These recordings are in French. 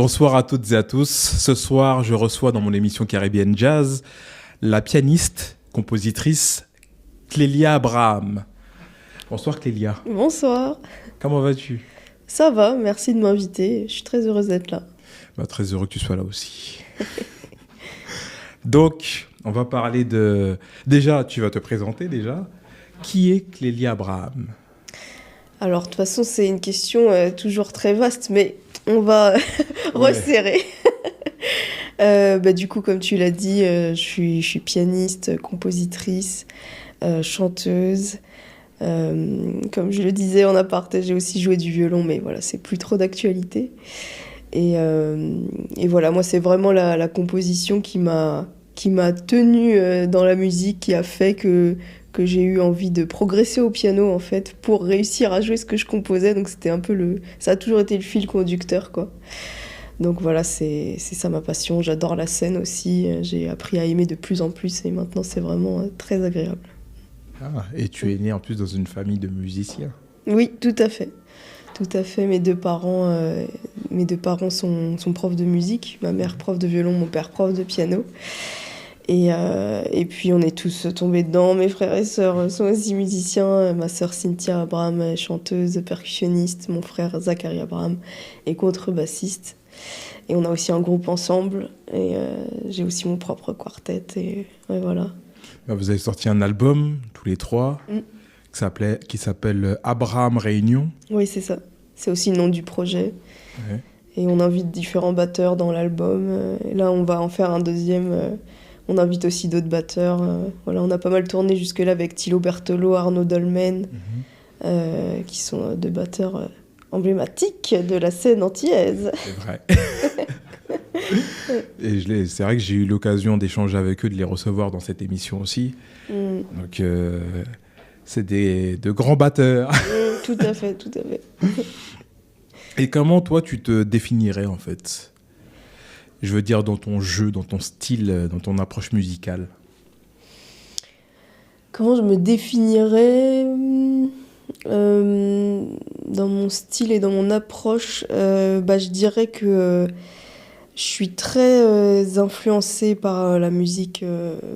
Bonsoir à toutes et à tous. Ce soir, je reçois dans mon émission Caribbean Jazz la pianiste, compositrice Clélia Abraham. Bonsoir Clélia. Bonsoir. Comment vas-tu? Ça va, merci de m'inviter. Je suis très heureuse d'être là. Très heureux que tu sois là aussi. Donc, on va parler de... Déjà, tu vas te présenter déjà. Qui est Clélia Abraham? Alors, de toute façon, c'est une question toujours très vaste, mais on va resserrer. Du coup, comme tu l'as dit, je suis pianiste, compositrice, chanteuse. Comme je le disais en aparté, j'ai aussi joué du violon, mais voilà, c'est plus trop d'actualité. Et voilà, moi, c'est vraiment la composition qui m'a tenue dans la musique, qui a fait que j'ai eu envie de progresser au piano, en fait, pour réussir à jouer ce que je composais. Donc, c'était un peu ça a toujours été le fil conducteur, quoi. Donc voilà, c'est ça ma passion. J'adore la scène aussi. J'ai appris à aimer de plus en plus et maintenant, c'est vraiment très agréable. Ah, et tu es née en plus dans une famille de musiciens. Oui, tout à fait. Tout à fait. Mes deux parents sont profs de musique. Ma mère prof de violon, mon père prof de piano. Et puis on est tous tombés dedans. Mes frères et sœurs sont aussi musiciens. Ma sœur Cynthia Abraham est chanteuse, percussionniste. Mon frère Zachary Abraham est contrebassiste. Et on a aussi un groupe ensemble. Et j'ai aussi mon propre quartet. Et voilà. Vous avez sorti un album, tous les trois, qui s'appelle Abraham Réunion. Oui, c'est ça. C'est aussi le nom du projet. Ouais. Et on invite différents batteurs dans l'album. Et là, on va en faire un deuxième. On invite aussi d'autres batteurs. Voilà, on a pas mal tourné jusque-là avec Thilo Bertolo, Arnaud Dolmen, qui sont deux batteurs emblématiques de la scène antillaise. C'est vrai. Et c'est vrai que j'ai eu l'occasion d'échanger avec eux, de les recevoir dans cette émission aussi. Donc, c'est de grands batteurs. Tout à fait, tout à fait. Et comment, toi, tu te définirais, en fait? Je veux dire, dans ton jeu, dans ton style, dans ton approche musicale. Comment je me définirais dans mon style et dans mon approche, je dirais que je suis très influencée par la musique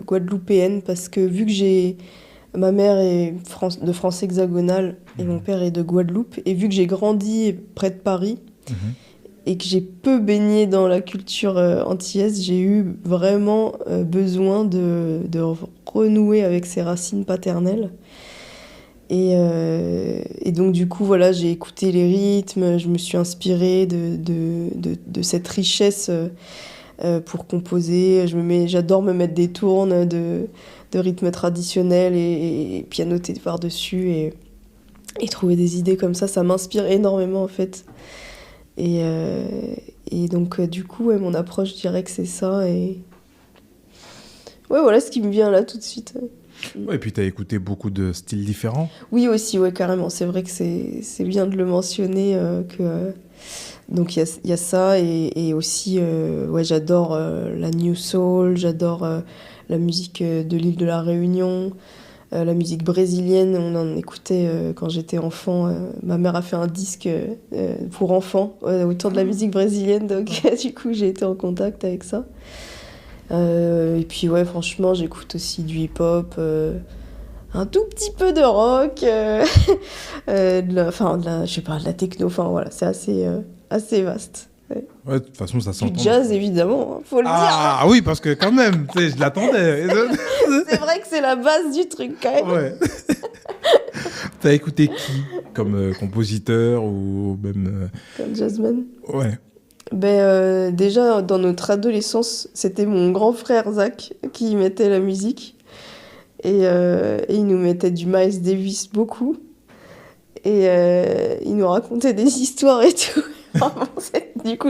guadeloupéenne parce que vu que ma mère est de France hexagonale et mon père est de Guadeloupe, et vu que j'ai grandi près de Paris, et que j'ai peu baigné dans la culture antillaise, j'ai eu vraiment besoin de renouer avec ses racines paternelles. Et donc du coup, voilà, j'ai écouté les rythmes, je me suis inspirée de cette richesse pour composer. J'adore me mettre des tournes de rythmes traditionnels et pianoter par-dessus et trouver des idées comme ça m'inspire énormément en fait. Et donc, du coup, mon approche, je dirais que c'est ça. Et voilà ce qui me vient là tout de suite. Ouais, et puis, tu as écouté beaucoup de styles différents. Oui, aussi, ouais, carrément. C'est vrai que c'est bien de le mentionner. Donc, il y a ça. Et aussi, j'adore la New Soul, j'adore la musique de l'île de la Réunion. La musique brésilienne, on en écoutait quand j'étais enfant. Ma mère a fait un disque pour enfants autour de la musique brésilienne, donc du coup j'ai été en contact avec ça. Et puis franchement j'écoute aussi du hip-hop, un tout petit peu de rock, de la techno, enfin voilà, c'est assez vaste. Ouais, de toute façon, ça s'entend. Du jazz, évidemment, faut le dire. Ah oui, parce que quand même, je l'attendais. C'est vrai que c'est la base du truc, quand même. Ouais. T'as écouté qui comme compositeur ou même... Comme jazzman? Ouais. Déjà, dans notre adolescence, c'était mon grand frère Zach qui mettait la musique. Et il nous mettait du Miles Davis beaucoup. Et il nous racontait des histoires et tout. Du coup,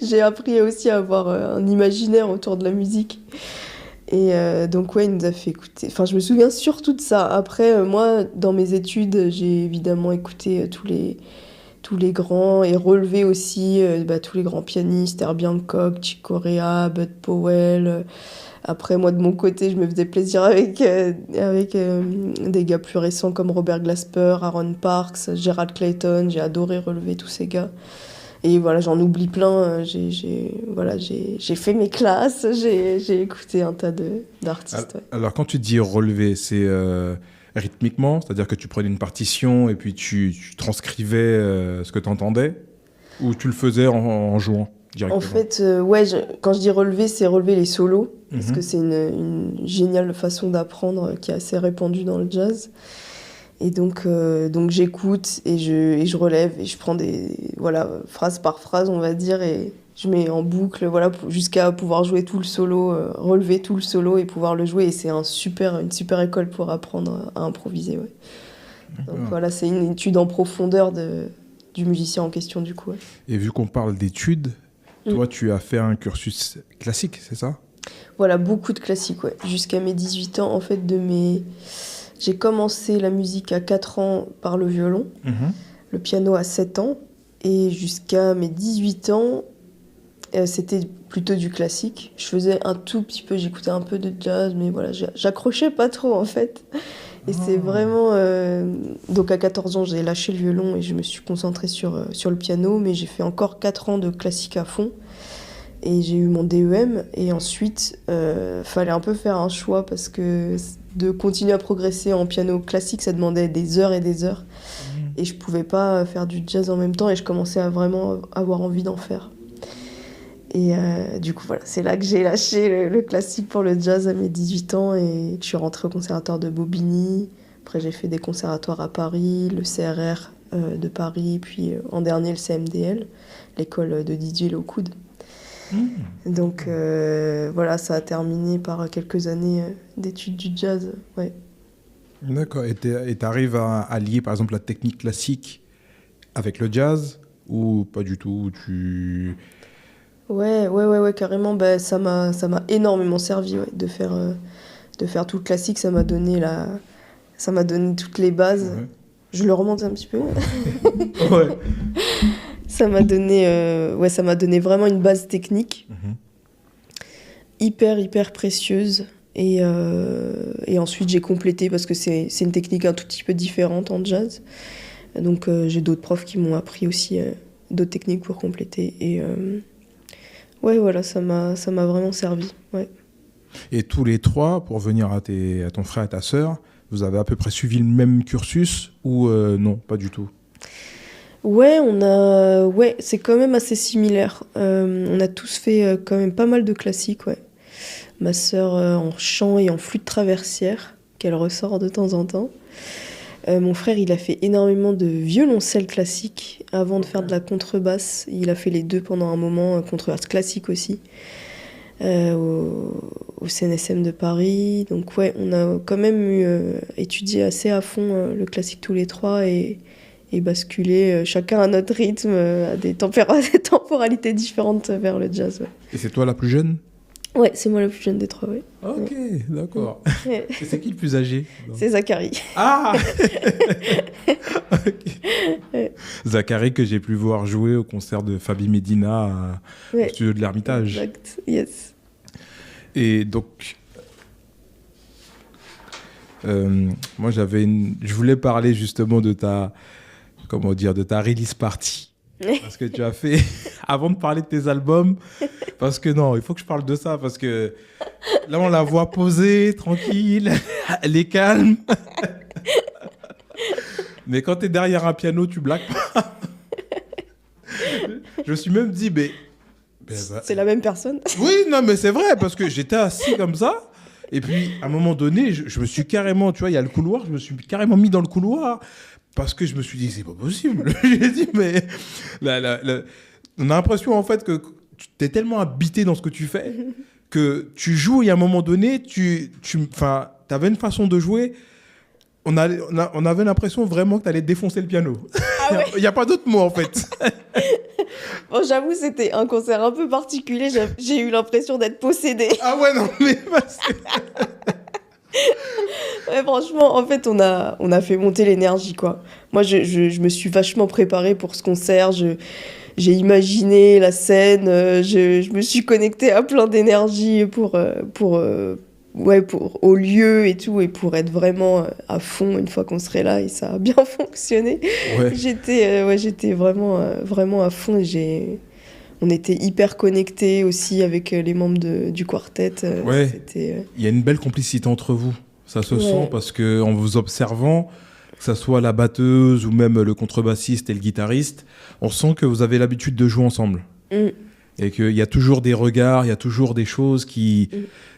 j'ai appris aussi à avoir un imaginaire autour de la musique. Et donc, il nous a fait écouter. Enfin, je me souviens surtout de ça. Après, moi, dans mes études, j'ai évidemment écouté tous les grands et relevé aussi tous les grands pianistes, Herbie Hancock, Chick Corea, Bud Powell. Après, moi, de mon côté, je me faisais plaisir avec des gars plus récents comme Robert Glasper, Aaron Parks, Gerald Clayton. J'ai adoré relever tous ces gars. Et voilà, j'en oublie plein. J'ai fait mes classes, j'ai écouté un tas d'artistes. Ouais. Alors, quand tu dis relever, c'est rythmiquement, c'est-à-dire que tu prenais une partition et puis tu transcrivais ce que tu entendais, ou tu le faisais en jouant directement? En fait, quand je dis relever, c'est relever les solos, parce que c'est une géniale façon d'apprendre qui est assez répandue dans le jazz. Et donc j'écoute et je relève et je prends phrase par phrase, on va dire, et je mets en boucle, jusqu'à pouvoir jouer tout le solo, relever tout le solo et pouvoir le jouer. Et c'est une super école pour apprendre à improviser. Ouais. Donc voilà, c'est une étude en profondeur du musicien en question, du coup. Ouais. Et vu qu'on parle d'études, toi, tu as fait un cursus classique, c'est ça? Voilà, beaucoup de classiques, ouais. Jusqu'à mes 18 ans, en fait, j'ai commencé la musique à 4 ans par le violon, le piano à 7 ans, et jusqu'à mes 18 ans, c'était plutôt du classique. Je faisais un tout petit peu, j'écoutais un peu de jazz, mais voilà, j'accrochais pas trop en fait. Et c'est vraiment... Donc à 14 ans, j'ai lâché le violon et je me suis concentrée sur le piano, mais j'ai fait encore 4 ans de classique à fond. Et j'ai eu mon DEM, et ensuite, fallait un peu faire un choix, parce que de continuer à progresser en piano classique, ça demandait des heures et des heures. Et je pouvais pas faire du jazz en même temps, et je commençais à vraiment avoir envie d'en faire. Et du coup, voilà, c'est là que j'ai lâché le classique pour le jazz à mes 18 ans, et que je suis rentrée au conservatoire de Bobigny. Après, j'ai fait des conservatoires à Paris, le CRR de Paris, puis en dernier, le CMDL, l'école de Didier Lockwood. Donc voilà, ça a terminé par quelques années d'études du jazz. Ouais. D'accord. Et tu arrives à lier par exemple la technique classique avec le jazz, ou pas du tout? Ouais, carrément. Ça m'a énormément servi, ouais, de faire tout le classique. Ça m'a donné toutes les bases. Ouais. Je le remonte un petit peu. Ouais. Ça m'a donné vraiment une base technique hyper précieuse. Et ensuite, j'ai complété, parce que c'est une technique un tout petit peu différente en jazz. Donc, j'ai d'autres profs qui m'ont appris aussi d'autres techniques pour compléter. Et ouais, voilà, ça m'a vraiment servi. Ouais. Et tous les trois, pour venir à ton frère et ta sœur, vous avez à peu près suivi le même cursus, ou non, pas du tout? Ouais, c'est quand même assez similaire. On a tous fait quand même pas mal de classiques, ouais. Ma sœur en chant et en flûte traversière, qu'elle ressort de temps en temps. Mon frère, il a fait énormément de violoncelle classique avant de faire de la contrebasse. Il a fait les deux pendant un moment, contrebasse classique aussi, au CNSM de Paris. Donc ouais, on a quand même étudié assez à fond le classique tous les trois, et basculer chacun à notre rythme, à des temporalités différentes vers le jazz. Ouais. Et c'est toi la plus jeune? Ouais, c'est moi la plus jeune des trois, oui. Ok, d'accord. Ouais. Et c'est qui le plus âgé? C'est Zachary. Ah okay. Ouais. Zachary, que j'ai pu voir jouer au concert de Fabi Medina au studio de l'Ermitage. Exact, yes. Et donc... moi, je voulais parler justement de ta release party. Parce que tu as fait, avant de parler de tes albums, parce que non, il faut que je parle de ça, parce que là, on la voit posée, tranquille, elle est calme. Mais quand tu es derrière un piano, tu blagues pas. Je me suis même dit, c'est la même personne. Oui, non, mais c'est vrai, parce que j'étais assis comme ça. Et puis, à un moment donné, je me suis carrément, tu vois, il y a le couloir, je me suis carrément mis dans le couloir, parce que je me suis dit, c'est pas possible. J'ai dit, mais on a l'impression, en fait, que tu es tellement habité dans ce que tu fais, que tu joues, et à un moment donné, tu avais une façon de jouer, on avait l'impression vraiment que tu allais défoncer le piano. Ah ouais. Il n'y a pas d'autre mot, en fait. Bon, j'avoue, c'était un concert un peu particulier. J'ai eu l'impression d'être possédée. Ah ouais, non, mais... Ouais, franchement, en fait, on a fait monter l'énergie, quoi. Moi, je me suis vachement préparée pour ce concert. J'ai imaginé la scène. Je me suis connectée à plein d'énergie pour au lieu et tout, et pour être vraiment à fond une fois qu'on serait là, et ça a bien fonctionné. Ouais. J'étais vraiment à fond, on était hyper connectés aussi avec les membres du quartet. Ouais. C'était, Il y a une belle complicité entre vous. Ça se sent parce qu'en vous observant, que ça soit la batteuse ou même le contrebassiste et le guitariste, on sent que vous avez l'habitude de jouer ensemble. Et qu'il y a toujours des regards, il y a toujours des choses qui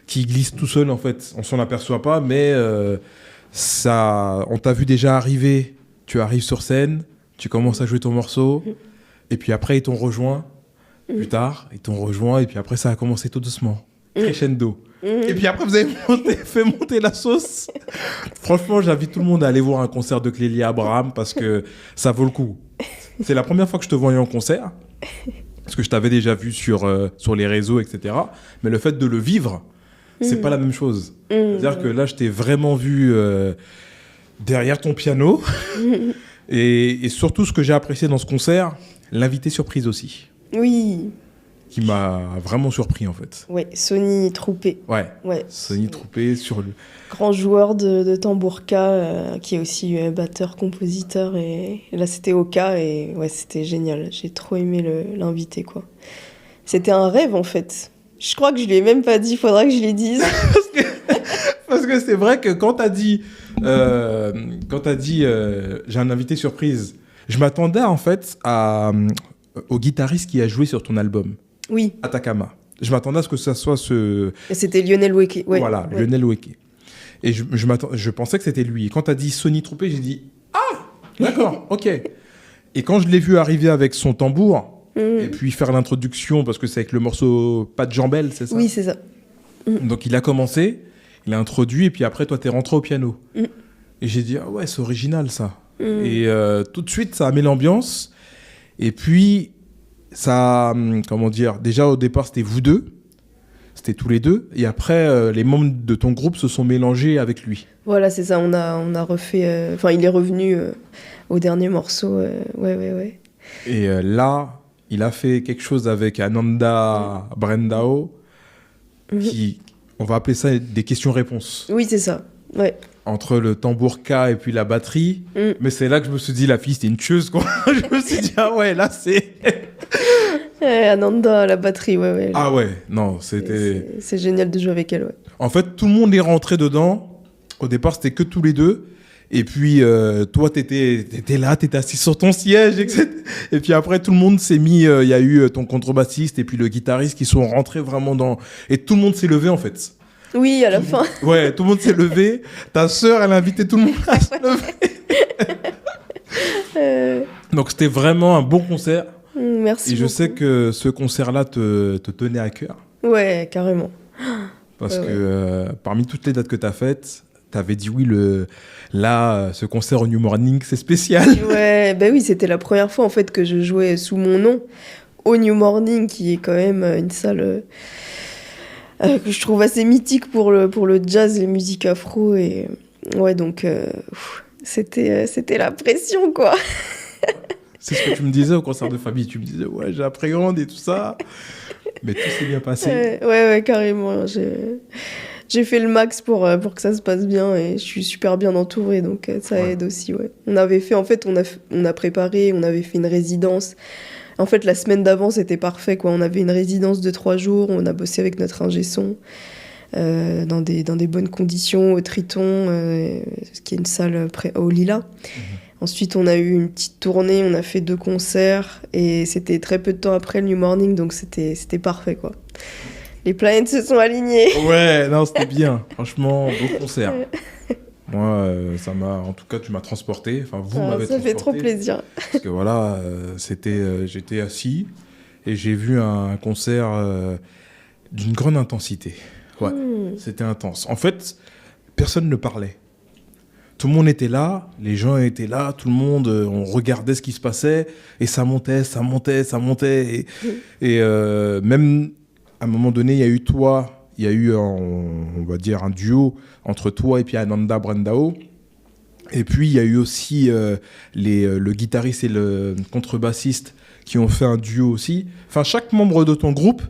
glissent tout seul en fait. On s'en aperçoit pas, mais on t'a vu déjà arriver. Tu arrives sur scène, tu commences à jouer ton morceau, et puis après ils t'ont rejoint. Plus tard, ils t'ont rejoint, et puis après ça a commencé tout doucement. Crescendo. Et puis après, vous avez fait monter la sauce. Franchement, j'invite tout le monde à aller voir un concert de Clélie Abraham parce que ça vaut le coup. C'est la première fois que je te voyais en concert, parce que je t'avais déjà vu sur les réseaux, etc. Mais le fait de le vivre, c'est pas la même chose. C'est-à-dire que là, je t'ai vraiment vu derrière ton piano. Et surtout, ce que j'ai apprécié dans ce concert, l'invité surprise aussi. Oui. Qui m'a vraiment surpris en fait. Ouais, Sonny Troupé. Ouais. Sonny Troupé sur le... Grand joueur de tambourka, qui est aussi batteur-compositeur. Et là, c'était Oka et ouais, c'était génial. J'ai trop aimé l'inviter, quoi. C'était un rêve, en fait. Je crois que je lui ai même pas dit, il faudra que je lui dise. Parce que c'est vrai que quand t'as dit, j'ai un invité surprise, je m'attendais en fait au guitariste qui a joué sur ton album. Oui. Atacama. Je m'attendais à ce que ça soit ce... C'était Lionel Weke. Ouais. Voilà, ouais. Lionel Weke. Et je pensais que c'était lui. Et quand tu as dit Sonny Troupé, j'ai dit « Ah, d'accord, ok ». Et quand je l'ai vu arriver avec son tambour, et puis faire l'introduction, parce que c'est avec le morceau Pas de Jambelle, c'est ça? Oui, c'est ça. Donc il a commencé, il a introduit, et puis après, toi, t'es rentré au piano. Et j'ai dit « Ah ouais, c'est original, ça ». Et tout de suite, ça a mis l'ambiance. Et puis... ça, comment dire, déjà au départ c'était vous deux, c'était tous les deux, et après les membres de ton groupe se sont mélangés avec lui. Voilà, c'est ça, on a refait, enfin il est revenu au dernier morceau, ouais. Et là, il a fait quelque chose avec Ananda Brendao, qui, on va appeler ça des questions-réponses. Oui, c'est ça, ouais. Entre le tambourka et puis la batterie, mais c'est là que je me suis dit, la fille c'était une tueuse, quoi. Je me suis dit, ah ouais, là c'est... Ananda à la batterie, ouais. Ah ouais, non, c'était... C'est génial de jouer avec elle, ouais. En fait, tout le monde est rentré dedans. Au départ, c'était que tous les deux. Et puis, toi, t'étais là, t'étais assis sur ton siège, etc. Et puis après, tout le monde s'est mis... Il y a eu ton contrebassiste et puis le guitariste qui sont rentrés vraiment dans... Et tout le monde s'est levé, en fait. Oui, à la fin. Ouais, tout le monde s'est levé. Ta sœur, elle a invité tout le monde à se lever. Donc, c'était vraiment un bon concert. Merci. Et je sais que ce concert-là te tenait à cœur. Ouais, carrément. Parce que parmi toutes les dates que tu as faites, tu avais dit oui, ce concert au New Morning, c'est spécial. Ouais, bah oui, c'était la première fois en fait que je jouais sous mon nom au New Morning, qui est quand même une salle que je trouve assez mythique pour le jazz, les musiques afro. Et ouais, donc c'était la pression, quoi. C'est ce que tu me disais au concert de Fabi. Tu me disais, ouais, j'appréhende et tout ça. Mais tout s'est bien passé. Ouais, carrément. J'ai fait le max pour que ça se passe bien et je suis super bien entourée, donc ça aide aussi, ouais. On avait fait, en fait, on a préparé, on avait fait une résidence. En fait, la semaine d'avant, c'était parfait, quoi. On avait une résidence de 3 jours, on a bossé avec notre ingé son dans des bonnes conditions au Triton, qui est une salle au Lila. Ensuite, on a eu une petite tournée, on a fait 2 concerts et c'était très peu de temps après le New Morning, donc c'était parfait, quoi. Les planètes se sont alignées. Ouais, non, c'était bien. Franchement, beau concert. Moi, ça m'a... En tout cas, tu m'as transporté. Enfin, vous m'avez transporté. Ça fait trop plaisir. Parce que voilà, j'étais assis et j'ai vu un concert d'une grande intensité. Ouais, c'était intense. En fait, personne ne parlait. Tout le monde était là, les gens étaient là, tout le monde, on regardait ce qui se passait, et ça montait. Et même, à un moment donné, il y a eu toi, il y a eu, on va dire, un duo entre toi et puis Ananda Brendao. Et puis, il y a eu aussi le guitariste et le contrebassiste qui ont fait un duo aussi. Enfin, chaque membre de ton groupe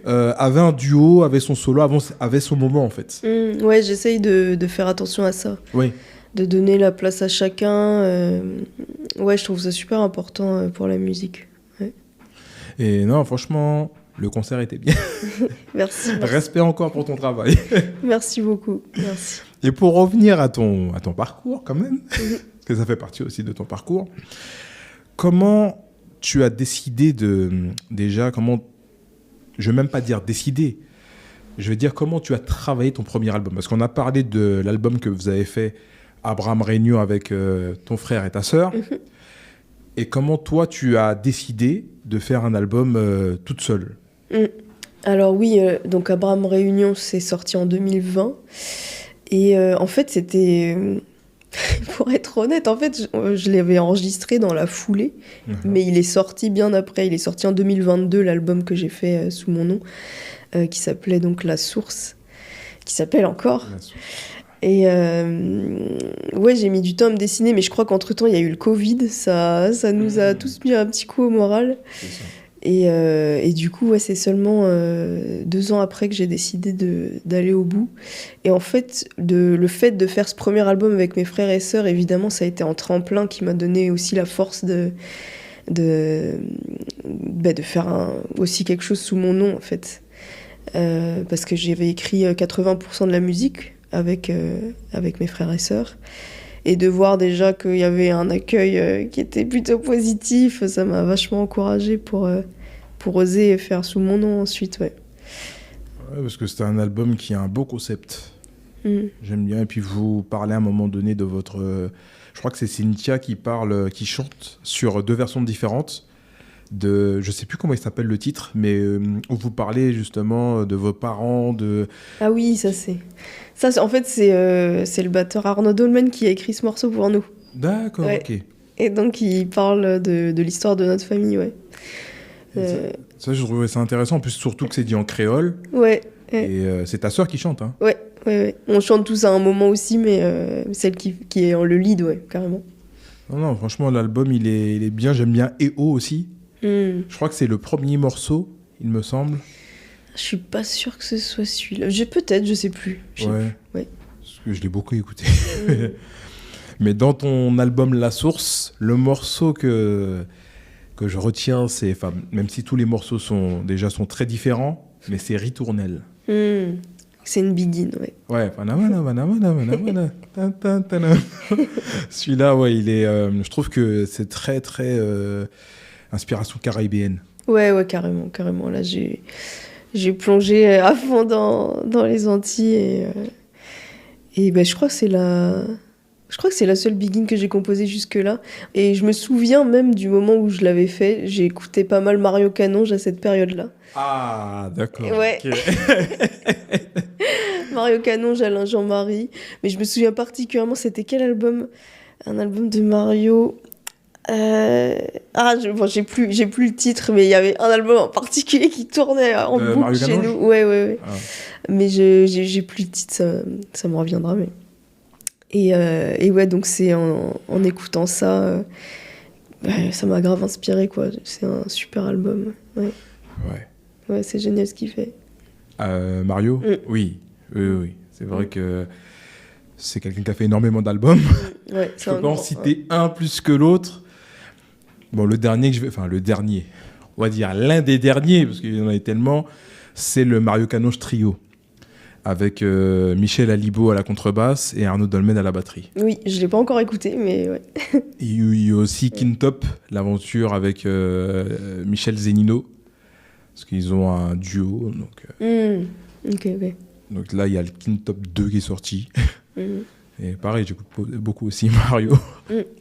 avait un duo, avait son solo, avait son moment en fait. Ouais, j'essaye de faire attention à ça. Oui. De donner la place à chacun. Ouais, je trouve ça super important pour la musique. Ouais. Et non, franchement, le concert était bien. Merci. Respect encore pour ton travail. Merci beaucoup. Merci. Et pour revenir à ton parcours quand même, parce que ça fait partie aussi de ton parcours, comment tu as décidé je vais même pas dire décider, je vais dire comment tu as travaillé ton premier album. Parce qu'on a parlé de l'album que vous avez fait, Abraham Réunion, avec ton frère et ta sœur. Et comment toi, tu as décidé de faire un album toute seule? Alors oui, donc Abraham Réunion, c'est sorti en 2020. Et en fait, c'était... Pour être honnête, en fait, je l'avais enregistré dans la foulée. Mais il est sorti bien après. Il est sorti en 2022, l'album que j'ai fait sous mon nom, qui s'appelait donc La Source, qui s'appelle encore. Et ouais, j'ai mis du temps à me dessiner, mais je crois qu'entre-temps, il y a eu le Covid. Ça nous a tous mis un petit coup au moral. C'est ça. Et du coup, ouais, c'est seulement 2 ans après que j'ai décidé d'aller au bout. Et en fait, le fait de faire ce premier album avec mes frères et sœurs, évidemment, ça a été un tremplin qui m'a donné aussi la force de faire aussi quelque chose sous mon nom, en fait. Parce que j'avais écrit 80% de la musique avec mes frères et sœurs. Et de voir déjà qu'il y avait un accueil qui était plutôt positif, ça m'a vachement encouragée pour oser faire sous mon nom ensuite, ouais. Ouais, parce que c'est un album qui a un beau concept. J'aime bien. Et puis vous parlez à un moment donné de votre... je crois que c'est Cynthia qui chante sur 2 versions différentes. Je ne sais plus comment il s'appelle le titre, mais où vous parlez justement de vos parents, Ah oui, ça, en fait, c'est le batteur Arnaud Dolmen qui a écrit ce morceau pour nous. D'accord, ouais. Ok. Et donc, il parle de l'histoire de notre famille, ouais. Ça, je trouvais ça intéressant, en plus surtout que c'est dit en créole. Ouais. Et c'est ta sœur qui chante, hein. Ouais. On chante tous à un moment aussi, mais celle qui est en le lead, ouais, carrément. Non, franchement, l'album, il est bien. J'aime bien EO aussi. Je crois que c'est le premier morceau, il me semble. Je suis pas sûre que ce soit celui-là. Peut-être, je sais plus. Ouais. Parce que je l'ai beaucoup écouté. Mais dans ton album La Source, le morceau que je retiens, c'est, même si tous les morceaux sont très différents, mais c'est Ritournelle. C'est une begin, ouais. Ouais. Celui-là, ouais, il est. Je trouve que c'est très, très inspiration caribéenne. Ouais, carrément. Là, j'ai plongé à fond dans les Antilles et ben, je crois que c'est la seule begin que j'ai composée jusque-là. Et je me souviens même du moment où je l'avais fait. J'ai écouté pas mal Mario Canonge à cette période-là. Ah, d'accord. Ouais. Okay. Mario Canonge, Alain Jean-Marie. Mais je me souviens particulièrement, c'était quel album? Un album de Mario. J'ai plus le titre, mais il y avait un album en particulier qui tournait en boucle Mario chez Canonge. nous. Ouais. Ah. Mais j'ai plus le titre, ça me reviendra. Mais... Et ouais, donc c'est en écoutant ça, ça m'a grave inspiré, quoi. C'est un super album. Ouais, c'est génial ce qu'il fait. Mario? Oui. C'est vrai que c'est quelqu'un qui a fait énormément d'albums. Ouais, je peux pas en citer un plus que l'autre. Bon, le dernier, on va dire l'un des derniers, parce qu'il y en a tellement, c'est le Mario Canonge Trio, avec Michel Alibo à la contrebasse et Arnaud Dolmen à la batterie. Oui, je l'ai pas encore écouté, mais ouais. Il y a aussi Quintop, l'aventure avec Michel Zenino, parce qu'ils ont un duo. Donc, Ok. Donc là, il y a le Quintop 2 qui est sorti. Et pareil, j'écoute beaucoup aussi Mario.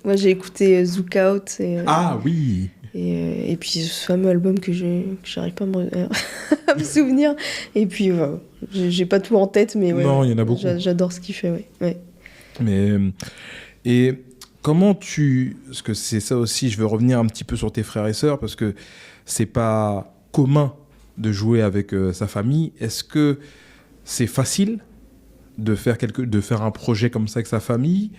Moi, j'ai écouté Zouk Out. Ah oui. Et puis ce fameux album que j'arrive pas à me souvenir. Et puis, j'ai pas tout en tête, mais ouais. Non, il y en a beaucoup. J'adore ce qu'il fait, ouais. Mais, et comment parce que c'est ça aussi, je veux revenir un petit peu sur tes frères et sœurs, parce que c'est pas commun de jouer avec sa famille. Est-ce que c'est facile de faire un projet comme ça avec sa famille,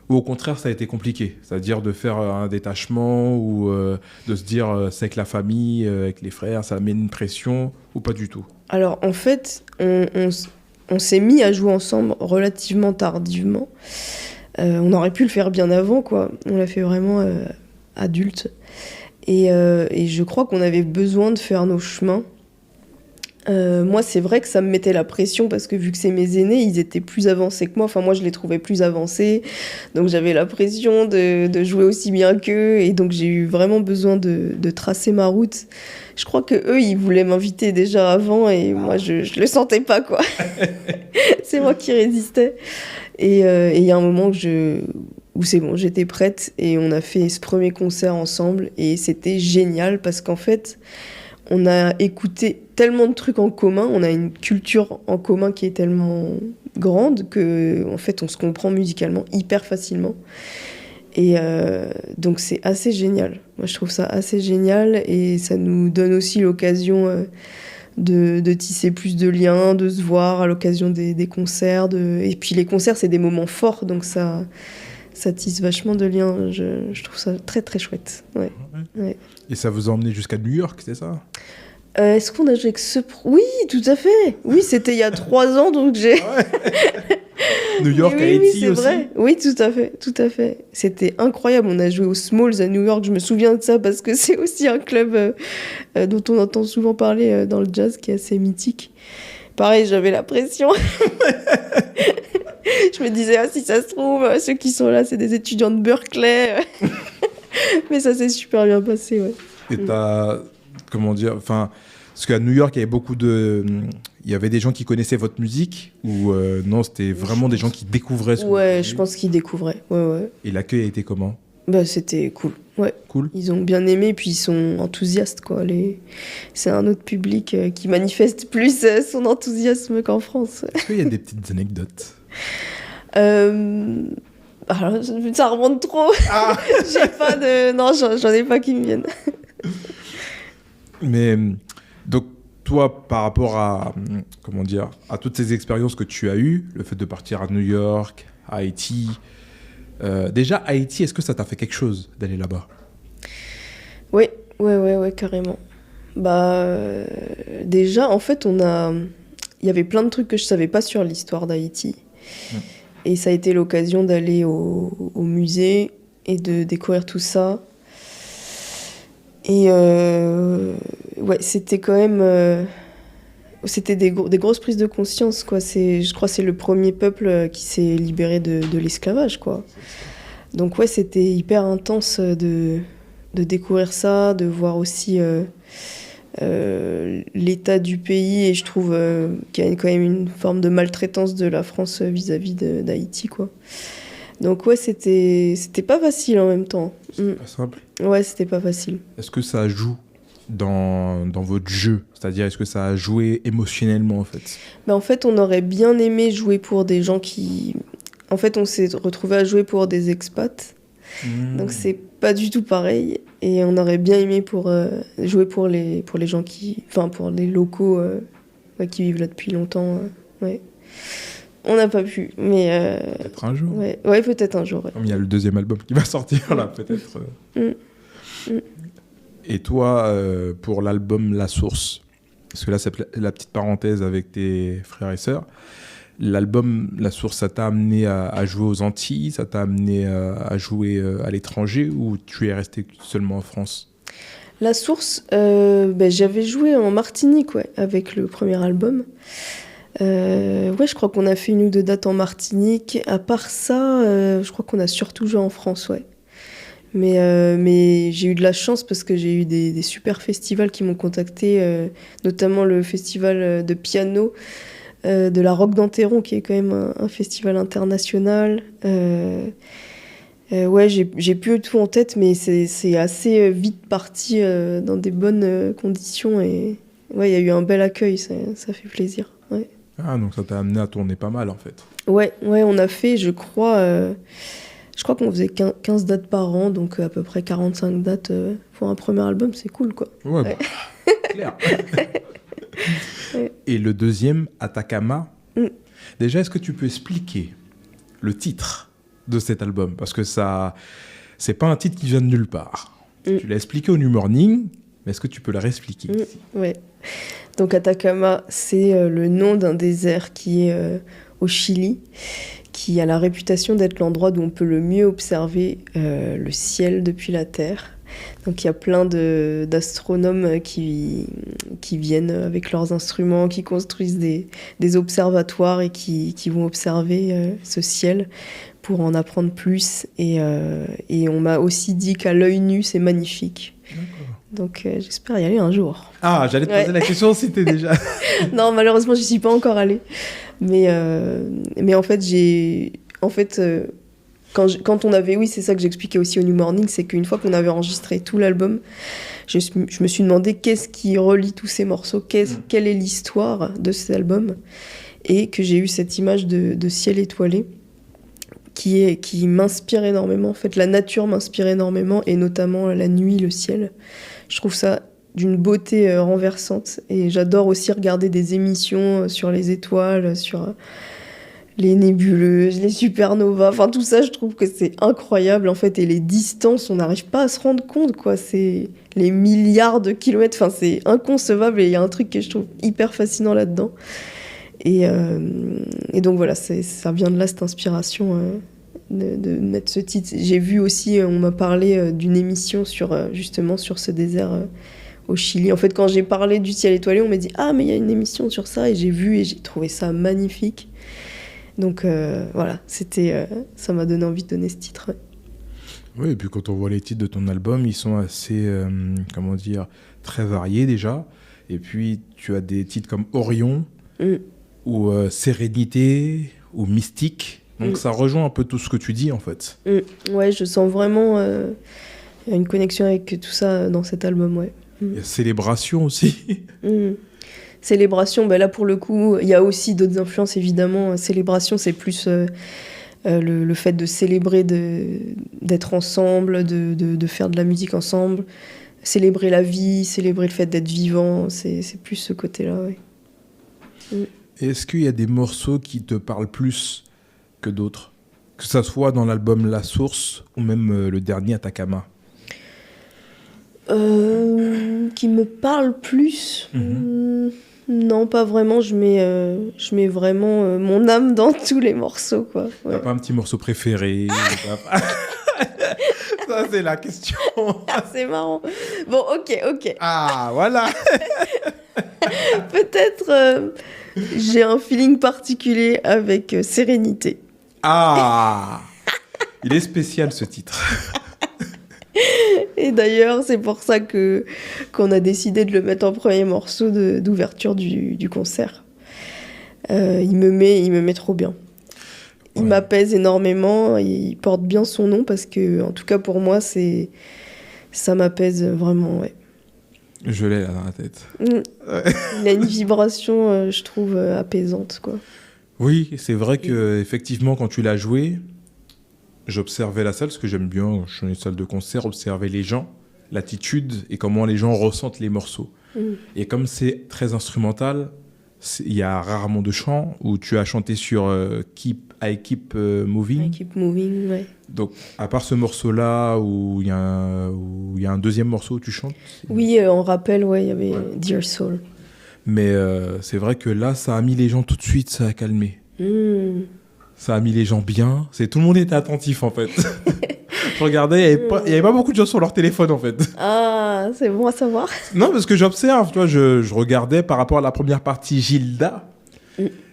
Ou au contraire, ça a été compliqué? C'est-à-dire de faire un détachement ou de se dire c'est avec la famille, avec les frères, ça met une pression ou pas du tout? Alors, en fait, on s'est mis à jouer ensemble relativement tardivement. On aurait pu le faire bien avant, quoi. On l'a fait vraiment adulte. Et je crois qu'on avait besoin de faire nos chemins. Moi, c'est vrai que ça me mettait la pression parce que vu que c'est mes aînés, ils étaient plus avancés que moi. Enfin, moi, je les trouvais plus avancés. Donc, j'avais la pression de jouer aussi bien qu'eux. Et donc, j'ai eu vraiment besoin de tracer ma route. Je crois qu'eux, ils voulaient m'inviter déjà avant et moi, je le sentais pas, quoi. C'est moi qui résistais. Et il y a un moment où c'est bon, j'étais prête et on a fait ce premier concert ensemble. Et c'était génial parce qu'en fait, on a écouté tellement de trucs en commun, on a une culture en commun qui est tellement grande que en fait, on se comprend musicalement hyper facilement. Et donc c'est assez génial. Moi, je trouve ça assez génial et ça nous donne aussi l'occasion de tisser plus de liens, de se voir à l'occasion des concerts. Et puis les concerts, c'est des moments forts, donc ça tisse vachement de liens. Je trouve ça très très chouette. Ouais. Ouais. Et ça vous a emmené jusqu'à New York, c'est ça? Est-ce qu'on a joué avec ce... Oui, tout à fait. Oui, c'était il y a 3 ans, donc j'ai... New York, oui, Haïti c'est aussi. vrai. Oui, tout à fait, tout à fait. C'était incroyable. On a joué au Smalls à New York. Je me souviens de ça parce que c'est aussi un club dont on entend souvent parler dans le jazz, qui est assez mythique. Pareil, j'avais la pression. Je me disais, si ça se trouve, ceux qui sont là, c'est des étudiants de Berkeley. Mais ça s'est super bien passé, ouais. Et t'as... Comment dire, enfin, parce qu'à New York, il y avait il y avait des gens qui connaissaient votre musique ou non, c'était vraiment des gens qui découvraient ce que vous Ouais, faisiez? je pense qu'ils découvraient. Ouais. Et l'accueil a été comment? Bah, c'était cool. Ouais. Cool. Ils ont bien aimé, puis ils sont enthousiastes, quoi. C'est un autre public qui manifeste plus son enthousiasme qu'en France. Est-ce qu'il y a des petites anecdotes? Alors, ça remonte trop. Ah. J'ai pas de... Non, j'en ai pas qui me viennent. Mais donc toi, par rapport à comment dire, à toutes ces expériences que tu as eues, le fait de partir à New York, à Haïti, déjà Haïti, est-ce que ça t'a fait quelque chose d'aller là-bas? Oui, carrément. Bah déjà, en fait, il y avait plein de trucs que je savais pas sur l'histoire d'Haïti, et ça a été l'occasion d'aller au musée et de découvrir tout ça. Et ouais, c'était quand même... c'était des grosses prises de conscience, quoi. Je crois que c'est le premier peuple qui s'est libéré de l'esclavage, quoi. Donc ouais, c'était hyper intense de découvrir ça, de voir aussi l'état du pays. Et je trouve qu'il y a quand même une forme de maltraitance de la France vis-à-vis d'Haïti, quoi. Donc ouais, c'était pas facile en même temps. C'était pas simple. Ouais, c'était pas facile. Est-ce que ça joue dans votre jeu? C'est-à-dire, est-ce que ça a joué émotionnellement, en fait? Ben, en fait, on aurait bien aimé jouer pour des gens qui... En fait, on s'est retrouvé à jouer pour des expats. Donc, c'est pas du tout pareil. Et on aurait bien aimé jouer pour les gens qui... Enfin, pour les locaux qui vivent là depuis longtemps. Ouais. On n'a pas pu, mais... Peut-être un jour. Ouais, peut-être un jour. Ouais. Comme il y a le deuxième album qui va sortir, là, peut-être. Et toi, pour l'album La Source, parce que là, c'est la petite parenthèse avec tes frères et sœurs, l'album La Source, ça t'a amené à jouer aux Antilles, ça t'a amené à jouer à l'étranger, ou tu es resté seulement en France? La Source, j'avais joué en Martinique, ouais, avec le premier album. Ouais, je crois qu'on a fait 1 ou 2 dates en Martinique. À part ça, je crois qu'on a surtout joué en France, ouais. Mais j'ai eu de la chance parce que j'ai eu des super festivals qui m'ont contacté, notamment le festival de piano de la Roque d'Enterron, qui est quand même un festival international. Ouais, j'ai plus tout en tête, mais c'est assez vite parti dans des bonnes conditions. Et ouais, il y a eu un bel accueil, ça fait plaisir. Ouais. Ah, donc ça t'a amené à tourner pas mal, en fait. Ouais, on a fait, je crois qu'on faisait 15 dates par an, donc à peu près 45 dates pour un premier album, c'est cool, quoi. Ouais. Bah, clair. Ouais. Et le deuxième, Atacama. Déjà, est-ce que tu peux expliquer le titre de cet album, parce que ça, c'est pas un titre qui vient de nulle part. Tu l'as expliqué au New Morning, mais est-ce que tu peux le réexpliquer ici? Ouais. Donc Atacama, c'est le nom d'un désert qui est au Chili, qui a la réputation d'être l'endroit où on peut le mieux observer le ciel depuis la Terre. Donc il y a plein d'astronomes qui viennent avec leurs instruments, qui construisent des observatoires et qui vont observer ce ciel pour en apprendre plus. Et on m'a aussi dit qu'à l'œil nu, c'est magnifique. D'accord. Donc j'espère y aller un jour. Ah, j'allais te poser la question si t'es déjà... Non, malheureusement, je n'y suis pas encore allée. Mais en fait, quand on avait... Oui, c'est ça que j'expliquais aussi au New Morning, c'est qu'une fois qu'on avait enregistré tout l'album, je me suis demandé qu'est-ce qui relie tous ces morceaux, quelle est l'histoire de cet album, et que j'ai eu cette image de ciel étoilé qui m'inspire énormément. En fait, la nature m'inspire énormément, et notamment la nuit, le ciel. Je trouve ça d'une beauté renversante, et j'adore aussi regarder des émissions sur les étoiles, sur les nébuleuses, les supernovas, enfin tout ça, je trouve que c'est incroyable en fait, et les distances, on n'arrive pas à se rendre compte, quoi. C'est les milliards de kilomètres, enfin c'est inconcevable, et il y a un truc que je trouve hyper fascinant là-dedans. Et donc voilà, ça vient de là, cette inspiration de mettre ce titre. J'ai vu aussi, on m'a parlé d'une émission justement sur ce désert au Chili. En fait, quand j'ai parlé du ciel étoilé, on m'a dit « Ah, mais il y a une émission sur ça », et j'ai vu et j'ai trouvé ça magnifique. Donc voilà, ça m'a donné envie de donner ce titre. Oui, et puis quand on voit les titres de ton album, ils sont assez, très variés déjà. Et puis tu as des titres comme Orion, ou Sérénité, ou Mystique. Donc ça rejoint un peu tout ce que tu dis en fait. Ouais, je sens vraiment une connexion avec tout ça dans cet album, ouais. Il y a Célébration aussi. Célébration, ben là pour le coup, il y a aussi d'autres influences évidemment. Célébration, c'est plus le fait de célébrer, d'être ensemble, de faire de la musique ensemble, célébrer la vie, célébrer le fait d'être vivant, c'est plus ce côté-là, ouais. Est-ce qu'il y a des morceaux qui te parlent plus que d'autres? Que ça soit dans l'album La Source ou même le dernier Atacama? Qui me parle plus non, pas vraiment. Je mets vraiment mon âme dans tous les morceaux, quoi. Ouais. T'as pas un petit morceau préféré? Ça, c'est la question. C'est marrant. Bon, ok. Ah, voilà. Peut-être j'ai un feeling particulier avec Sérénité. Ah, il est spécial ce titre. Et d'ailleurs, c'est pour ça qu'on a décidé de le mettre en premier morceau d'ouverture du concert. Il me met trop bien. Il m'apaise énormément, il porte bien son nom parce que, en tout cas pour moi, ça m'apaise vraiment, ouais. Je l'ai là dans la tête. Il a une vibration, je trouve, apaisante, quoi. Oui, c'est vrai que effectivement, quand tu l'as joué, j'observais la salle, parce que j'aime bien, je suis dans une salle de concert, observer les gens, l'attitude et comment les gens ressentent les morceaux. Et comme c'est très instrumental, il y a rarement de chant, où tu as chanté sur Keep Moving. Keep Moving, ouais. Donc, à part ce morceau-là, où il y a un deuxième morceau où tu chantes. Oui, on rappelle, il y avait Dear Soul. Mais c'est vrai que là, ça a mis les gens tout de suite, ça a calmé. Ça a mis les gens bien. Tout le monde était attentif, en fait. Je regardais, il n'y avait pas beaucoup de gens sur leur téléphone, en fait. Ah, c'est bon à savoir. Non, parce que j'observe, tu vois, je regardais par rapport à la première partie, Gilda,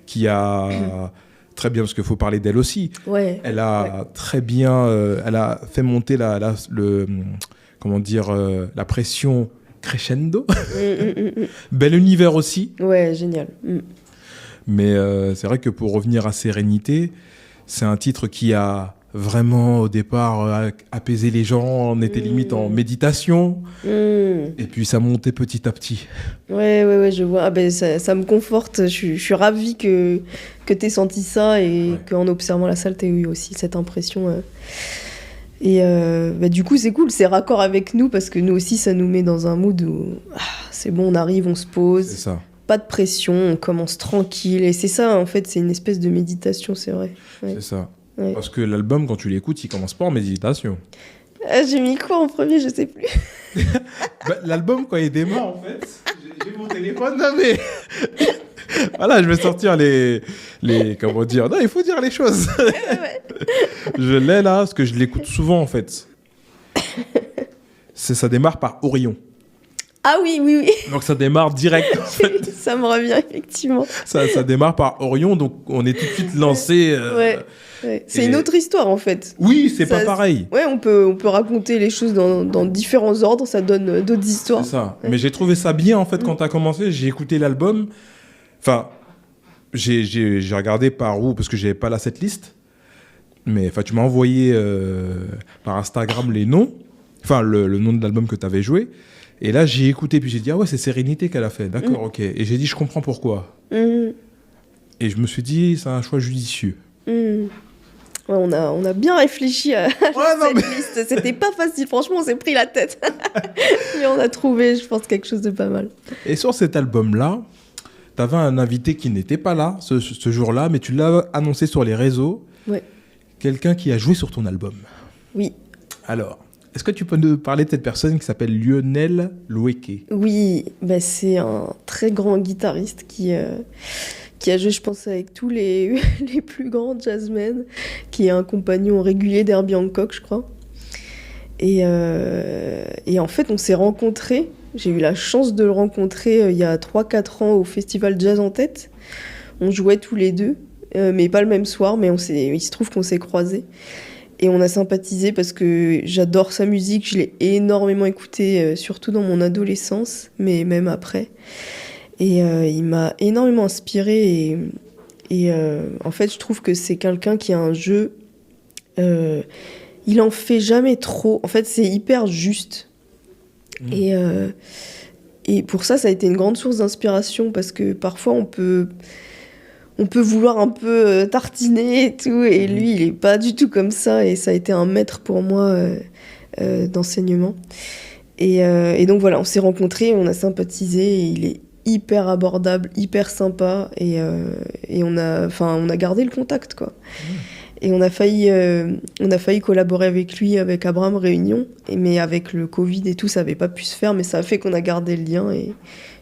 qui a très bien, parce qu'il faut parler d'elle aussi. Ouais. Elle a très bien, elle a fait monter la pression crescendo. Bel univers aussi. Ouais, génial. Mais c'est vrai que pour revenir à Sérénité, c'est un titre qui a vraiment au départ apaisé les gens. On était limite en méditation. Et puis ça montait petit à petit. Ouais, je vois. Ah ben, ça me conforte. Je suis ravie que t'aies senti ça et qu'en observant la salle, t'aies eu aussi cette impression. Et du coup, c'est cool. C'est raccord avec nous parce que nous aussi, ça nous met dans un mood où c'est bon, on arrive, on se pose. C'est ça. Pas de pression, on commence tranquille. Et c'est ça, en fait, c'est une espèce de méditation, c'est vrai. Ouais. C'est ça. Ouais. Parce que l'album, quand tu l'écoutes, il commence pas en méditation. J'ai mis quoi en premier, je sais plus. L'album, quand il démarre, en fait, j'ai mon téléphone, non mais... Voilà, je vais sortir les... Comment dire? Non, il faut dire les choses. Ouais. Je l'ai là, parce que je l'écoute souvent, en fait. Ça démarre par Orion. Ah oui, oui, oui. Donc ça démarre direct, en fait. Ça me revient, effectivement. Ça démarre par Orion, donc on est tout de suite lancé... Ouais. C'est une autre histoire, en fait. Oui, c'est Ça, pas pareil. Ouais, on peut raconter les choses dans différents ordres, ça donne d'autres histoires. C'est ça. Ouais. Mais j'ai trouvé ça bien, en fait, quand t'as commencé. J'ai écouté l'album. Enfin, j'ai regardé par où, parce que j'avais pas la setlist. Mais enfin, tu m'as envoyé par Instagram les noms. Enfin, le nom de l'album que t'avais joué. Et là, j'ai écouté, puis j'ai dit, ah ouais, c'est Sérénité qu'elle a fait. D'accord, ok. Et j'ai dit, je comprends pourquoi. Mhm. Et je me suis dit, c'est un choix judicieux. Mhm. Ouais, on a bien réfléchi à non, cette liste. C'était pas facile, franchement, on s'est pris la tête. Mais on a trouvé, je pense, quelque chose de pas mal. Et sur cet album-là, t'avais un invité qui n'était pas là ce jour-là, mais tu l'as annoncé sur les réseaux. Ouais. Quelqu'un qui a joué sur ton album. Oui. Alors, est-ce que tu peux nous parler de cette personne qui s'appelle Lionel Loueke? Oui, bah c'est un très grand guitariste qui a joué, je pense, avec tous les plus grands jazzmen, qui est un compagnon régulier d'Herbie Hancock, je crois. Et en fait, on s'est rencontrés. J'ai eu la chance de le rencontrer il y a 3-4 ans au Festival Jazz en Tête. On jouait tous les deux, mais pas le même soir, mais il se trouve qu'on s'est croisés. Et on a sympathisé parce que j'adore sa musique, je l'ai énormément écoutée, surtout dans mon adolescence, mais même après. Et il m'a énormément inspirée. Et en fait, je trouve que c'est quelqu'un qui a un jeu... il en fait jamais trop. En fait, c'est hyper juste. Et pour ça a été une grande source d'inspiration parce que parfois on peut vouloir un peu tartiner et tout, et lui il est pas du tout comme ça, et ça a été un maître pour moi d'enseignement. Et donc voilà, on s'est rencontrés, on a sympathisé, et il est hyper abordable, hyper sympa, et on a gardé le contact, quoi. Et on a failli collaborer avec lui, avec Abraham Réunion, mais avec le Covid et tout, ça n'avait pas pu se faire, mais ça a fait qu'on a gardé le lien, et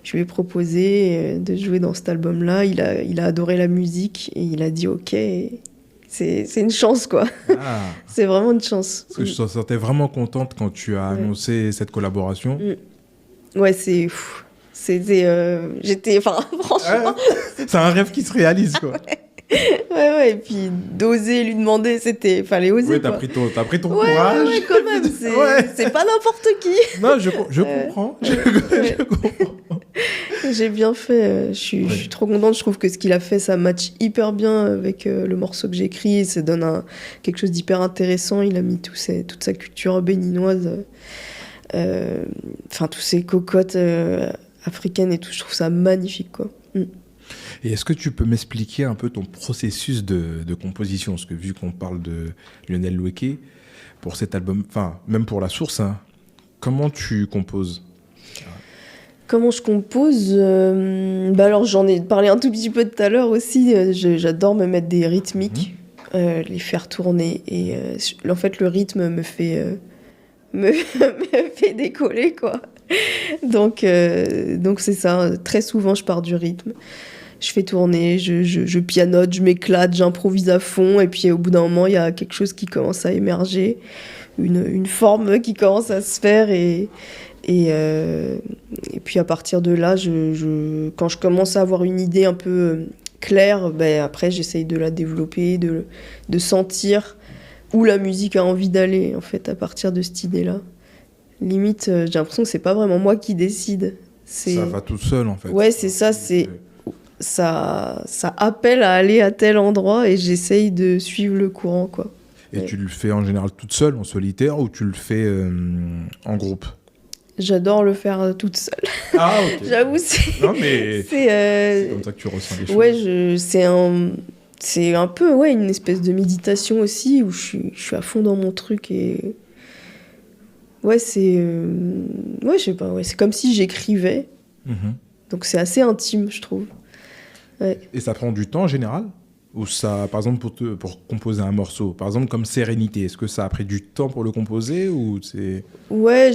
je lui ai proposé de jouer dans cet album-là. Il a adoré la musique, et il a dit OK. C'est une chance, quoi. Ah. C'est vraiment une chance. Parce que je te sentais vraiment contente quand tu as annoncé cette collaboration. Ouais, j'étais... Enfin, franchement... C'est un rêve qui se réalise, quoi. Ouais, et puis d'oser lui demander, fallait oser. Oui, t'as pris ton courage. Ouais, quand même, c'est pas n'importe qui. Non, je comprends. Je comprends. J'ai bien fait, je suis trop contente, je trouve que ce qu'il a fait, ça match hyper bien avec le morceau que j'ai écrit, et ça donne quelque chose d'hyper intéressant. Il a mis toute sa culture béninoise, tous ces cocottes africaines et tout, je trouve ça magnifique, quoi. Et est-ce que tu peux m'expliquer un peu ton processus de composition? Parce que vu qu'on parle de Lionel Loueke, pour cet album, enfin, même pour La Source, hein, comment tu composes? Comment je compose alors j'en ai parlé un tout petit peu tout à l'heure aussi, j'adore me mettre des rythmiques, les faire tourner, et en fait le rythme me fait décoller, quoi. Donc c'est ça, très souvent je pars du rythme. Je fais tourner, je pianote, je m'éclate, j'improvise à fond, et puis au bout d'un moment, il y a quelque chose qui commence à émerger, une forme qui commence à se faire, et puis à partir de là, quand je commence à avoir une idée un peu claire, après j'essaye de la développer, de sentir où la musique a envie d'aller, en fait, à partir de cette idée-là. Limite, j'ai l'impression que c'est pas vraiment moi qui décide. Ça va tout seul, en fait. Ouais, c'est ça, ça appelle à aller à tel endroit, et j'essaye de suivre le courant, quoi. Et tu le fais en général toute seule, en solitaire, ou tu le fais en groupe? J'adore le faire toute seule. Ah, ok. J'avoue, Non, mais c'est comme ça que tu ressens les choses. Ouais, c'est un peu une espèce de méditation aussi, où je suis à fond dans mon truc, et... Ouais, je sais pas, c'est comme si j'écrivais. Donc c'est assez intime, je trouve. Ouais. Et ça prend du temps en général? Ou ça, par exemple, pour composer un morceau, par exemple comme Sérénité, est-ce que ça a pris du temps pour le composer ou c'est... Ouais,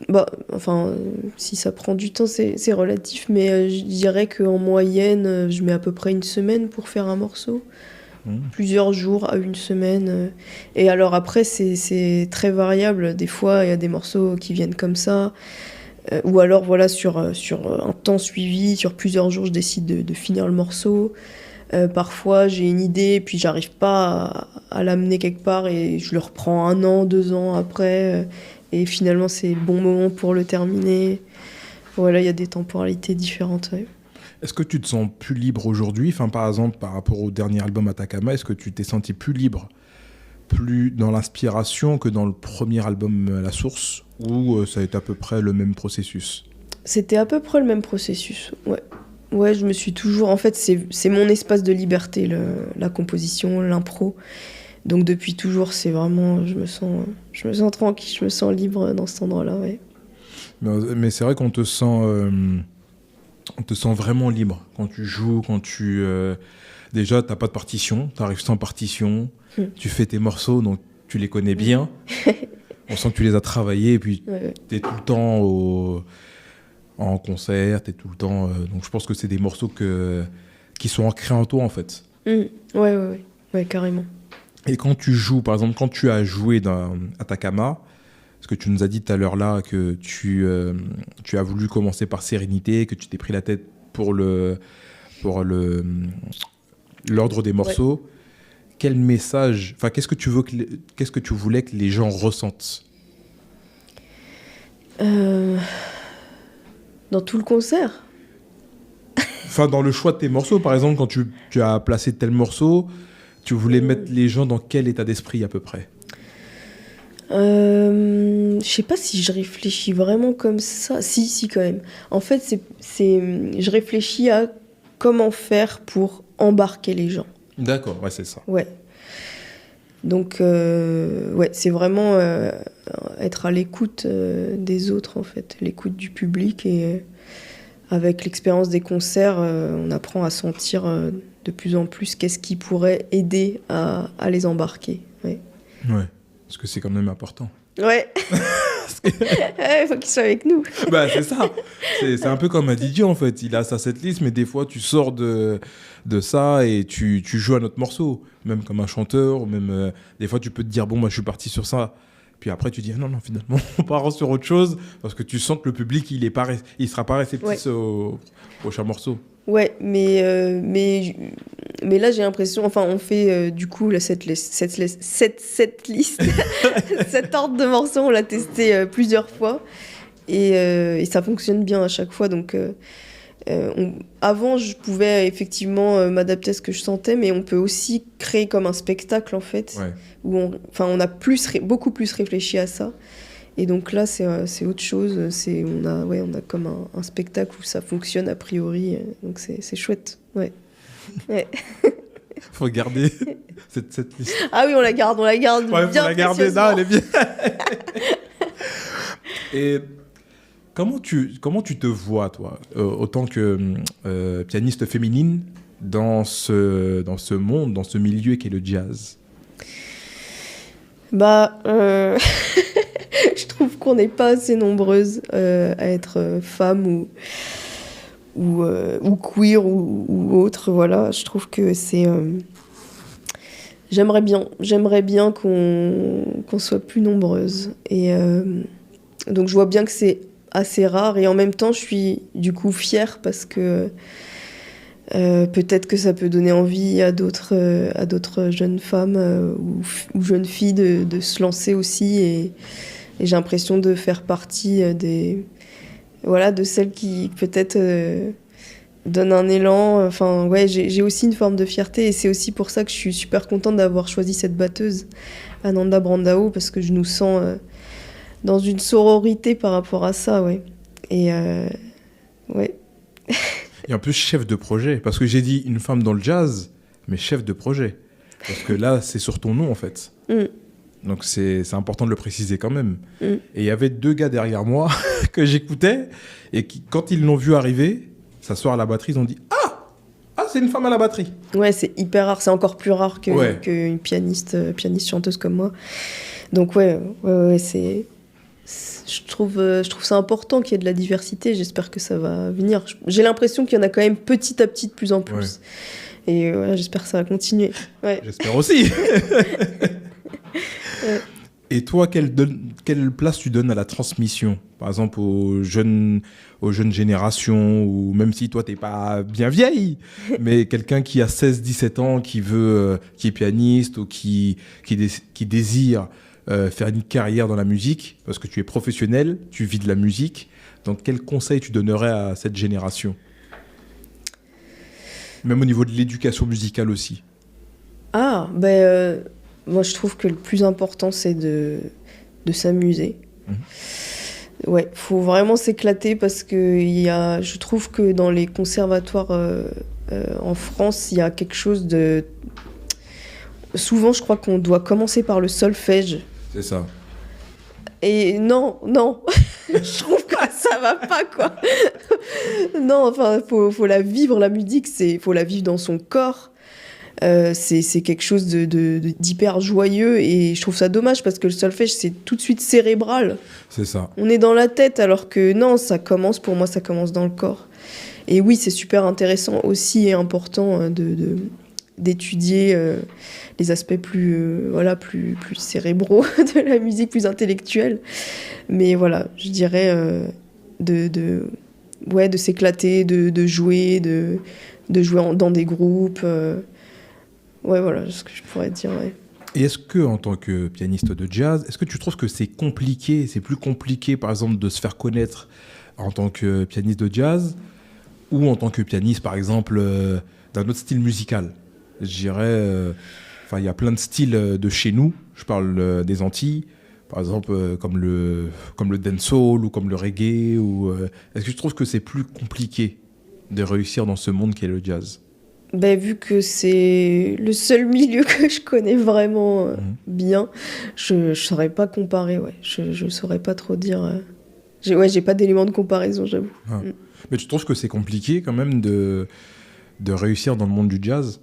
bah, enfin, si ça prend du temps, c'est relatif, mais je dirais qu'en moyenne, je mets à peu près une semaine pour faire un morceau. Plusieurs jours à une semaine. Et alors après, c'est très variable. Des fois, il y a des morceaux qui viennent comme ça. Ou alors, voilà, sur un temps suivi, sur plusieurs jours, je décide de finir le morceau. Parfois, j'ai une idée, puis j'arrive pas à l'amener quelque part et je le reprends 1 an, 2 ans après. Et finalement, c'est le bon moment pour le terminer. Voilà, il y a des temporalités différentes. Ouais. Est-ce que tu te sens plus libre aujourd'hui? Enfin, par exemple, par rapport au dernier album Atacama, est-ce que tu t'es senti plus libre, plus dans l'inspiration que dans le premier album La Source, ou ça a été à peu près le même processus? C'était à peu près le même processus, ouais. Ouais, je me suis toujours... En fait, c'est mon espace de liberté, la composition, l'impro. Donc depuis toujours, c'est vraiment... Je me sens tranquille, je me sens libre dans cet endroit-là, ouais. Mais c'est vrai qu'on te sent... on te sent vraiment libre quand tu joues, quand tu... déjà, t'as pas de partition, t'arrives sans partition, tu fais tes morceaux, donc tu les connais bien. On sent que tu les as travaillés, et puis t'es tout le temps en concert, t'es tout le temps... donc je pense que c'est des morceaux qui sont ancrés en toi, en fait. Ouais, carrément. Et quand tu joues, par exemple, quand tu as joué dans Atacama, parce que tu nous as dit tout à l'heure là que tu as voulu commencer par Sérénité, que tu t'es pris la tête pour l'ordre des morceaux. Ouais. Quel message, enfin, qu'est-ce que tu voulais que les gens ressentent? Dans tout le concert. Enfin, dans le choix de tes morceaux, par exemple, quand tu as placé tel morceau, tu voulais mettre les gens dans quel état d'esprit à peu près? Je sais pas si je réfléchis vraiment comme ça. Si, quand même. En fait, je réfléchis à comment faire pour embarquer les gens. D'accord, ouais, c'est ça. Ouais. Donc, ouais, c'est vraiment être à l'écoute des autres, en fait, l'écoute du public. Et avec l'expérience des concerts, on apprend à sentir de plus en plus qu'est-ce qui pourrait aider à les embarquer. Ouais. Ouais. Parce que c'est quand même important. Ouais. Il faut qu'il soit avec nous. Bah, c'est ça. C'est un peu comme un DJ, en fait. Il a sa setlist, mais des fois, tu sors de ça et tu joues un autre morceau. Même comme un chanteur, ou même... des fois, tu peux te dire, bon, moi, je suis parti sur ça. Puis après, tu dis, non, finalement, on part sur autre chose. Parce que tu sens que le public, il sera pas réceptif au prochain morceau. Ouais, mais là, j'ai l'impression... Enfin, on fait, du coup, cette liste, cet ordre de morceaux, on l'a testé plusieurs fois. Et ça fonctionne bien à chaque fois. Donc, avant, je pouvais effectivement m'adapter à ce que je sentais, mais on peut aussi créer comme un spectacle, en fait, où on a beaucoup plus réfléchi à ça. Et donc là, c'est autre chose. On a comme un spectacle où ça fonctionne a priori. Donc c'est chouette. Ouais. Faut garder cette liste. Ah oui, on la garde ouais, bien. Faut la garder, là, elle est bien. Et comment tu te vois, toi, autant que pianiste féminine, dans ce monde, dans ce milieu qu'est le jazz? Bah, je trouve qu'on n'est pas assez nombreuses à être femmes ou queer ou autre. Voilà, je trouve que c'est... J'aimerais bien qu'on soit plus nombreuses. Et donc je vois bien que c'est assez rare. Et en même temps, je suis du coup fière parce que peut-être que ça peut donner envie à d'autres jeunes femmes ou jeunes filles de se lancer aussi. Et j'ai l'impression de faire partie de celles qui peut-être donnent un élan. Enfin, ouais, j'ai aussi une forme de fierté et c'est aussi pour ça que je suis super contente d'avoir choisi cette batteuse, Ananda Brandao, parce que je nous sens dans une sororité par rapport à ça, ouais. Et ouais. Et en plus, chef de projet, parce que j'ai dit une femme dans le jazz, mais chef de projet. Parce que là, c'est sur ton nom, en fait. Donc c'est important de le préciser quand même. Et il y avait 2 gars derrière moi que j'écoutais et qui, quand ils l'ont vu arriver, s'asseoir à la batterie, ils ont dit « Ah !» Ah, c'est une femme à la batterie. Ouais, c'est hyper rare. C'est encore plus rare Ouais. qu'une pianiste, chanteuse comme moi. Donc ouais, je trouve ça important qu'il y ait de la diversité. J'espère que ça va venir. J'ai l'impression qu'il y en a quand même petit à petit de plus en plus. Et ouais, j'espère que ça va continuer. Ouais. J'espère aussi. Ouais. Et toi, quelle place tu donnes à la transmission? Par exemple, aux jeunes générations, ou même si toi, t'es pas bien vieille, mais quelqu'un qui a 16-17 ans, qui est pianiste ou qui désire faire une carrière dans la musique, parce que tu es professionnel, tu vis de la musique. Donc, quel conseil tu donnerais à cette génération? Même au niveau de l'éducation musicale aussi. Ah, ben, moi je trouve que le plus important c'est de s'amuser. Ouais, faut vraiment s'éclater parce que je trouve que dans les conservatoires en France, il y a quelque chose de... Souvent, je crois qu'on doit commencer par le solfège. C'est ça. Et non, je trouve que ça va pas, quoi. Non, enfin, faut la vivre, la musique, faut la vivre dans son corps. C'est quelque chose d'hyper joyeux et je trouve ça dommage parce que le solfège, c'est tout de suite cérébral. C'est ça. On est dans la tête alors que non, pour moi, ça commence dans le corps. Et oui, c'est super intéressant aussi et important d'étudier les aspects plus cérébraux de la musique, plus intellectuels. Mais voilà, je dirais de s'éclater, de jouer, de jouer dans des groupes. Ouais, voilà ce que je pourrais dire, ouais. Et est-ce que, en tant que pianiste de jazz, est-ce que tu trouves que c'est plus compliqué, par exemple, de se faire connaître en tant que pianiste de jazz ou en tant que pianiste, par exemple, d'un autre style musical? Je dirais, il y a plein de styles de chez nous. Je parle des Antilles, par exemple, comme le dancehall ou comme le reggae. Est-ce que tu trouves que c'est plus compliqué de réussir dans ce monde qu'est le jazz? Ben, vu que c'est le seul milieu que je connais vraiment bien, je saurais pas comparer, ouais. Je saurais pas trop dire. J'ai pas d'éléments de comparaison, j'avoue. Ah. Mais tu trouves que c'est compliqué quand même de réussir dans le monde du jazz?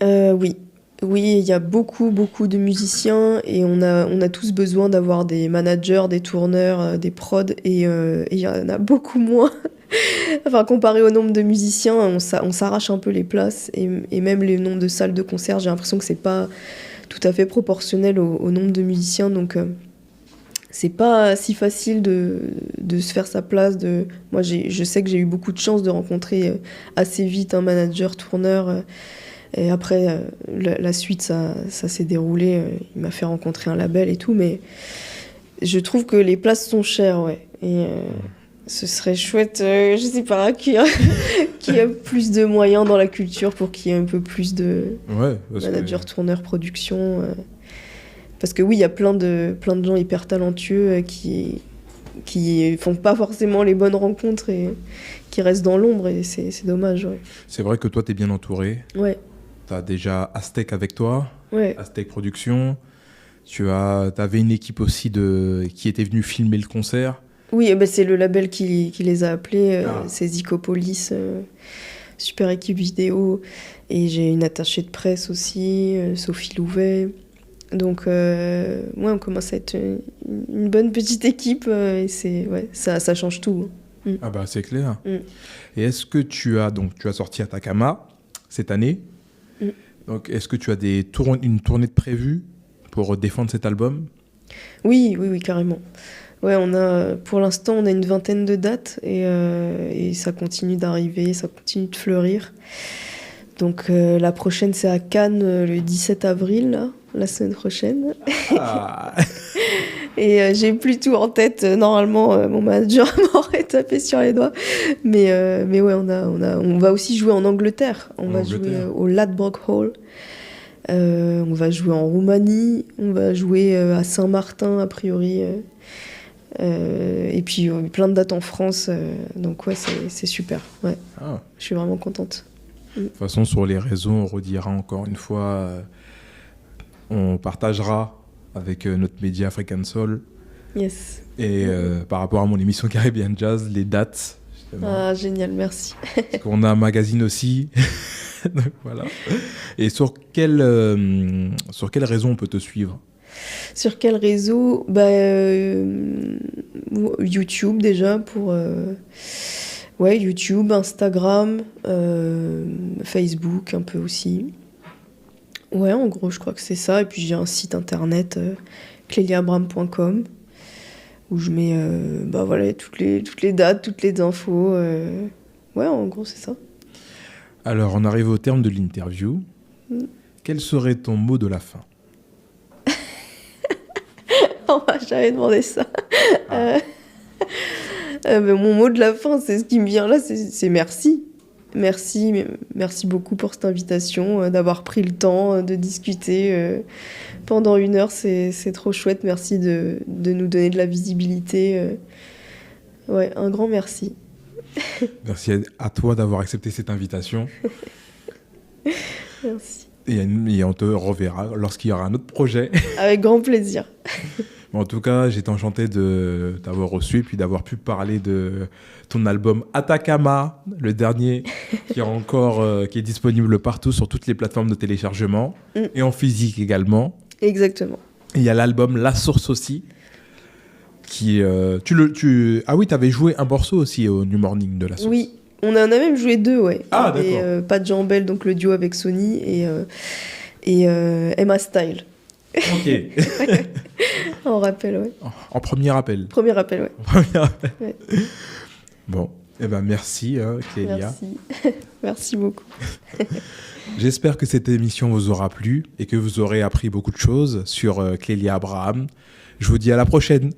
Oui. Oui, il y a beaucoup de musiciens et on a tous besoin d'avoir des managers, des tourneurs, des prods et il y en a beaucoup moins. Enfin, comparé au nombre de musiciens, on s'arrache un peu les places et même les nombres de salles de concert, j'ai l'impression que c'est pas tout à fait proportionnel au nombre de musiciens, donc c'est pas si facile de se faire sa place. Moi, je sais que j'ai eu beaucoup de chance de rencontrer assez vite un manager, tourneur. Et après, la suite, ça s'est déroulé. Il m'a fait rencontrer un label et tout, mais je trouve que les places sont chères, ouais. Et ce serait chouette, je sais pas, qu'il y ait plus de moyens dans la culture pour qu'il y ait un peu plus de manager, tourneur, production. Parce que oui, il y a plein de gens hyper talentueux qui font pas forcément les bonnes rencontres et qui restent dans l'ombre, et c'est dommage, ouais. C'est vrai que toi, t'es bien entouré. Ouais. T'as déjà Aztec avec toi, ouais. Aztec Productions. T'avais une équipe aussi qui était venue filmer le concert. Oui, c'est le label qui les a appelés, c'est Zicopolis, super équipe vidéo. Et j'ai une attachée de presse aussi, Sophie Louvet. Donc, on commence à être une bonne petite équipe et ça change tout. Ah bah c'est clair. Et est-ce que tu as sorti Atacama cette année? Donc, est-ce que tu as une tournée de prévue pour défendre cet album? Oui, carrément. Ouais, pour l'instant, on a une 20aine de dates et ça continue d'arriver, ça continue de fleurir. Donc la prochaine, c'est à Cannes le 17 avril, là, la semaine prochaine. Ah. Et j'ai plus tout en tête. Normalement, mon manager m'aurait tapé sur les doigts. Mais ouais, on va aussi jouer en Angleterre. On va jouer au Ladbroke Hall. On va jouer en Roumanie. On va jouer à Saint-Martin, a priori. Et puis plein de dates en France. Donc ouais, c'est super. Ouais. Ah. Je suis vraiment contente. De toute façon, sur les réseaux, on redira encore une fois, on partagera avec notre média African Soul. Yes. Et par rapport à mon émission Caribbean Jazz, les dates, Ah, génial, merci. Parce qu'on a un magazine aussi. Donc, voilà. Et sur quelle raison on peut te suivre? Sur quel réseau? YouTube déjà pour... Ouais, YouTube, Instagram, Facebook un peu aussi. Ouais, en gros, je crois que c'est ça. Et puis j'ai un site internet, cléliabraham.com, où je mets voilà, toutes les dates, toutes les infos. Ouais, en gros, c'est ça. Alors, on arrive au terme de l'interview. Quel serait ton mot de la fin? On m'a jamais demandé ça. Mon mot de la fin, c'est ce qui me vient là, c'est merci. Merci beaucoup pour cette invitation, d'avoir pris le temps de discuter pendant 1 heure. C'est trop chouette. Merci de nous donner de la visibilité. Ouais, un grand merci. Merci à toi d'avoir accepté cette invitation. Merci. Et on te reverra lorsqu'il y aura un autre projet. Avec grand plaisir. En tout cas, j'étais enchanté de t'avoir reçu et puis d'avoir pu parler de ton album Atacama, le dernier, qui est disponible partout sur toutes les plateformes de téléchargement et en physique également. Exactement. Et il y a l'album La Source aussi. Ah oui, t'avais joué un morceau aussi au New Morning de La Source. Oui, on en a même joué 2, ouais. Ah, d'accord. Et Pas de Jambel, donc le duo avec Sony, et Emma Style. Ok. En rappel, ouais. En premier appel. Premier rappel, ouais. Premier appel. Ouais. Bon, merci Clélia. Merci. Merci beaucoup. J'espère que cette émission vous aura plu et que vous aurez appris beaucoup de choses sur Clélia Abraham. Je vous dis à la prochaine.